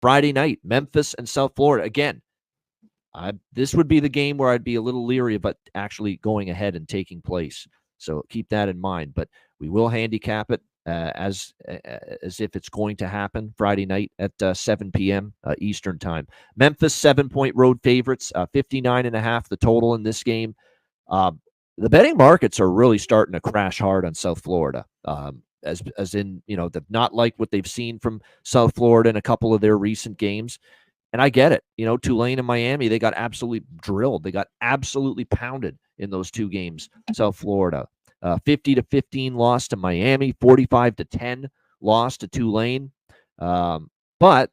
Friday night, Memphis and South Florida. Again, this would be the game where I'd be a little leery about actually going ahead and taking place. So keep that in mind. But we will handicap it as if it's going to happen Friday night at 7 p.m. Eastern time. Memphis 7-point road favorites, 59.5 the total in this game. The betting markets are really starting to crash hard on South Florida. As in, they've not liked what they've seen from South Florida in a couple of their recent games. And I get it. Tulane and Miami, they got absolutely drilled. They got absolutely pounded in those two games. South Florida, 50-15 loss to Miami, 45-10 loss to Tulane. But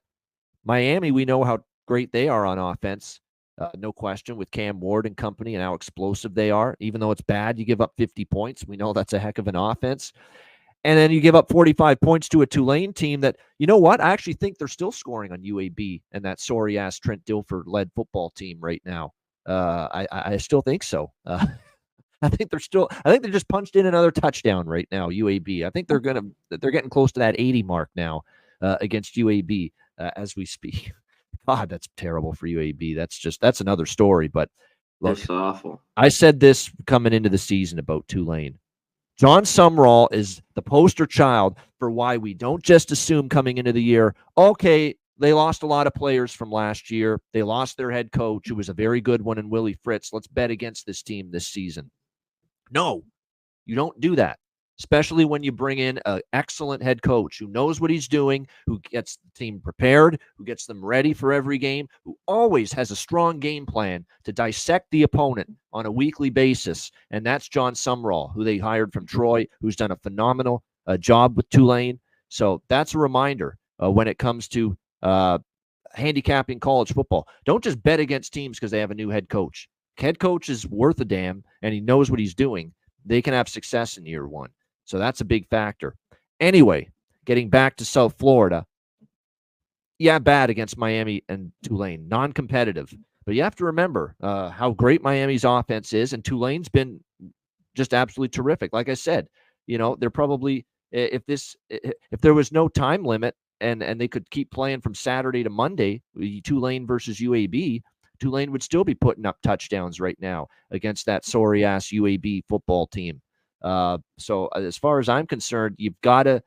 Miami, we know how great they are on offense. No question, with Cam Ward and company and how explosive they are. Even though it's bad, you give up 50 points. We know that's a heck of an offense. And then you give up 45 points to a Tulane team that, you know what? I actually think they're still scoring on UAB and that sorry-ass Trent Dilfer-led football team right now. I still think so. I think they just punched in another touchdown right now, UAB. I think they're getting close to that 80 mark now against UAB as we speak. God, that's terrible for UAB. That's another story. But look, it's awful. I said this coming into the season about Tulane. John Sumrall is the poster child for why we don't just assume coming into the year, okay, they lost a lot of players from last year. They lost their head coach, who was a very good one in Willie Fritz. Let's bet against this team this season. No, you don't do that, especially when you bring in an excellent head coach who knows what he's doing, who gets the team prepared, who gets them ready for every game, who always has a strong game plan to dissect the opponent on a weekly basis. And that's John Sumrall, who they hired from Troy, who's done a phenomenal job with Tulane. So that's a reminder when it comes to handicapping college football. Don't just bet against teams because they have a new head coach. Head coach is worth a damn, and he knows what he's doing. They can have success in year one. So that's a big factor. Anyway, getting back to South Florida, yeah, bad against Miami and Tulane, non-competitive. But you have to remember how great Miami's offense is, and Tulane's been just absolutely terrific. Like I said, they're probably, if there was no time limit and they could keep playing from Saturday to Monday, Tulane versus UAB, Tulane would still be putting up touchdowns right now against that sorry-ass UAB football team. So as far as I'm concerned, you've got to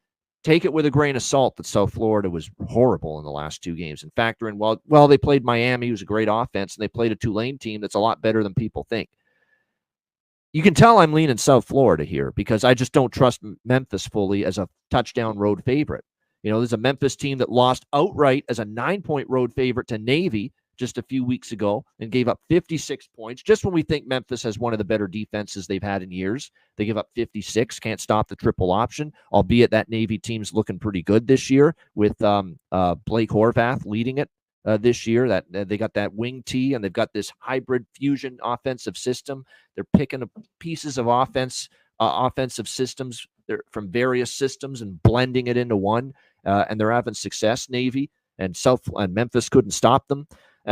take it with a grain of salt that South Florida was horrible in the last two games and factor in, well, they played Miami, who's a great offense, and they played a Tulane team that's a lot better than people think. You can tell I'm leaning South Florida here because I just don't trust Memphis fully as a touchdown road favorite. There's a Memphis team that lost outright as a 9-point road favorite to Navy just a few weeks ago and gave up 56 points. Just when we think Memphis has one of the better defenses they've had in years, they give up 56, can't stop the triple option, albeit that Navy team's looking pretty good this year with Blake Horvath leading it this year. That they got that wing T, and they've got this hybrid fusion offensive system. They're picking up pieces of offensive systems from various systems and blending it into one, and they're having success, Navy, and Memphis couldn't stop them.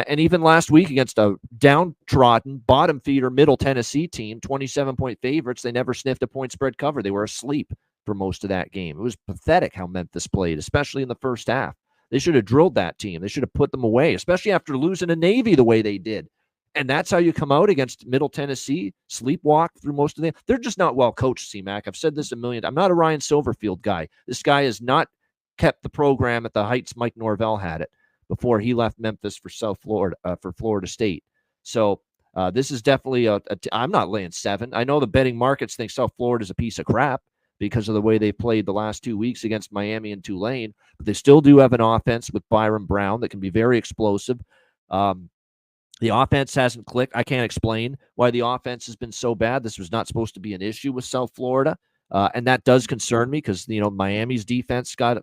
And even last week against a downtrodden, bottom feeder, Middle Tennessee team, 27-point favorites, they never sniffed a point spread cover. They were asleep for most of that game. It was pathetic how Memphis played, especially in the first half. They should have drilled that team. They should have put them away, especially after losing to Navy the way they did. And that's how you come out against Middle Tennessee, sleepwalk through most of them. They're just not well coached, C-Mac. I've said this a million times. I'm not a Ryan Silverfield guy. This guy has not kept the program at the heights Mike Norvell had it before he left Memphis for Florida State. So this is definitely I'm not laying 7. I know the betting markets think South Florida is a piece of crap because of the way they played the last 2 weeks against Miami and Tulane, but they still do have an offense with Byron Brown that can be very explosive. The offense hasn't clicked. I can't explain why the offense has been so bad. This was not supposed to be an issue with South Florida, and that does concern me because Miami's defense got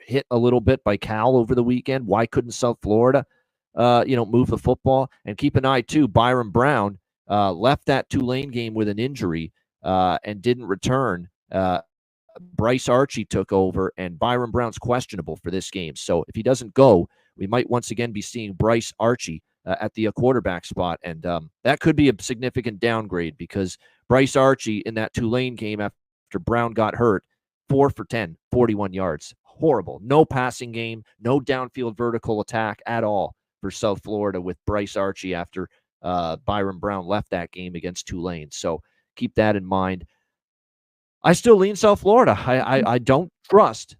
hit a little bit by Cal over the weekend. Why couldn't South Florida, move the football? And keep an eye too. Byron Brown left that Tulane game with an injury and didn't return. Bryce Archie took over, and Byron Brown's questionable for this game. So if he doesn't go, we might once again be seeing Bryce Archie at the quarterback spot, and that could be a significant downgrade because Bryce Archie in that Tulane game after Brown got hurt, 4 for 10, 41 yards. horrible. No passing game, no downfield vertical attack at all for South Florida with Bryce Archie after Byron Brown left that game against Tulane. So keep that in mind. I still lean South Florida. I don't trust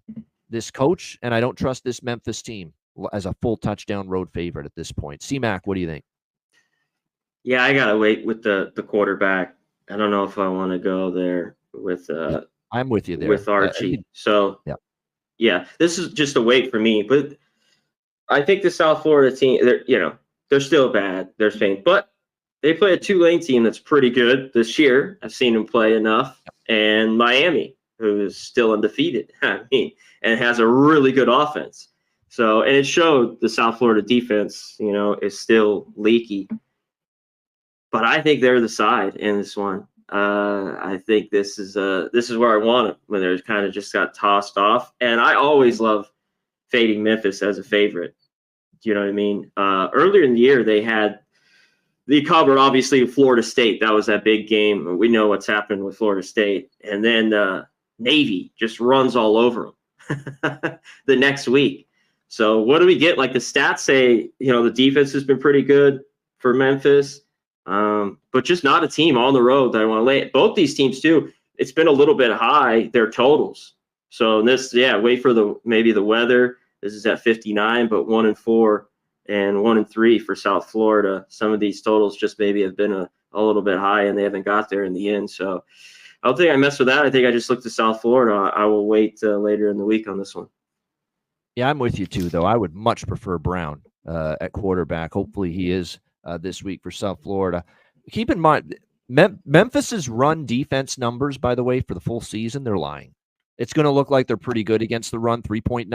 this coach, and I don't trust this Memphis team as a full touchdown road favorite at this point. C-Mac, what do you think? Yeah, I got to wait with the quarterback. I don't know if I want to go there with I'm with you there. With Archie. So, yeah, this is just a wait for me. But I think the South Florida team, they're still bad. They're Spain. But they play a Tulane team that's pretty good this year. I've seen them play enough. And Miami, who is still undefeated, and has a really good offense. So, and it showed the South Florida defense, is still leaky. But I think they're the side in this one. I think this is where I want them when they're kind of just got tossed off. And I always love fading Memphis as a favorite. Do you know what I mean? Earlier in the year, they covered obviously Florida State. That was that big game. We know what's happened with Florida State. And then Navy just runs all over them the next week. So what do we get? Like the stats say, the defense has been pretty good for Memphis. But just not a team on the road that I want to lay. Both these teams too, it's been a little bit high, their totals. So wait for maybe the weather. This is at 59, but 1-4 and 1-3 for South Florida. Some of these totals just maybe have been a little bit high and they haven't got there in the end. So I don't think I mess with that. I think I just look to South Florida. I will wait later in the week on this one. Yeah, I'm with you too, though. I would much prefer Brown at quarterback. Hopefully he is this week for South Florida. Keep in mind, Memphis's run defense numbers, by the way, for the full season, they're lying. It's going to look like they're pretty good against the run.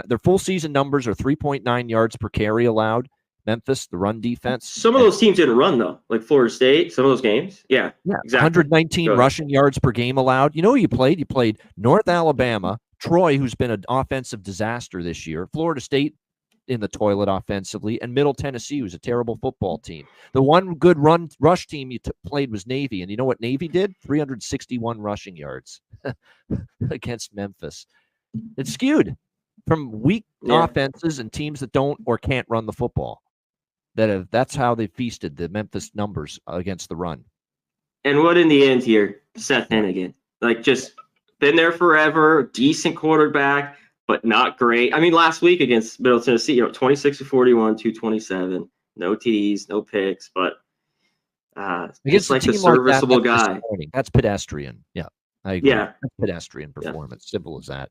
Their full season numbers are 3.9 yards per carry allowed. Memphis, the run defense. Some of those teams didn't run, though, like Florida State, some of those games. Yeah, exactly. 119 rushing yards per game allowed. You know who you played? You played North Alabama, Troy, who's been an offensive disaster this year, Florida State in the toilet offensively, and Middle Tennessee, who's a terrible football team. The one good rush team you played was Navy, and you know what Navy did? 361 rushing yards against Memphis. It's skewed from weak offenses and teams that don't or can't run the football. That's how they feasted the Memphis numbers against the run. And what in the end here, Seth Hennigan, like just been there forever, decent quarterback, but not great. I mean, last week against Middle Tennessee, 26-41, 227, no TDs, no picks, but it's like a serviceable guy. That's pedestrian. Yeah, I agree. Yeah, that's pedestrian performance. Simple as that.